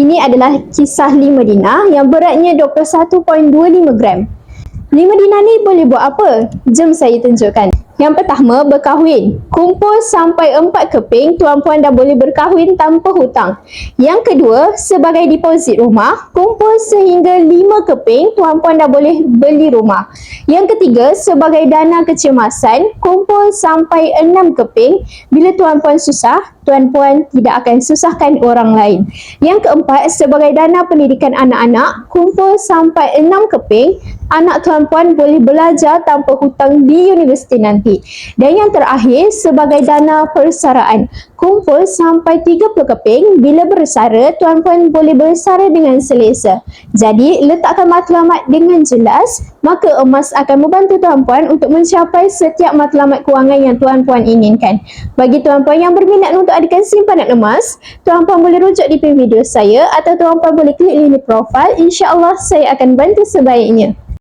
Ini adalah kisah 5 dinar yang beratnya 21.25 gram. 5 dinar ni boleh buat apa? Jom saya tunjukkan. Yang pertama, berkahwin. Kumpul sampai 4 keping, tuan-puan dah boleh berkahwin tanpa hutang. Yang kedua, sebagai deposit rumah. Kumpul sehingga 5 keping, tuan-puan dah boleh beli rumah. Yang ketiga, sebagai dana kecemasan. Kumpul sampai 6 keping. Bila tuan-puan susah, tuan-puan tidak akan susahkan orang lain. Yang keempat, sebagai dana pendidikan anak-anak. Kumpul sampai 6 keping. Anak tuan-puan boleh belajar tanpa hutang di universiti nanti. Dan yang terakhir, sebagai dana persaraan. Kumpul sampai 30 keping. Bila bersara, tuan-puan boleh bersara dengan selesa. Jadi, letakkan matlamat dengan jelas, maka emas akan membantu tuan-puan untuk mencapai setiap matlamat kewangan yang tuan-puan inginkan. Bagi tuan-puan yang berminat untuk adakan simpanan emas, tuan-puan boleh rujuk di video saya atau tuan-puan boleh klik link di profil. InsyaAllah saya akan bantu sebaiknya.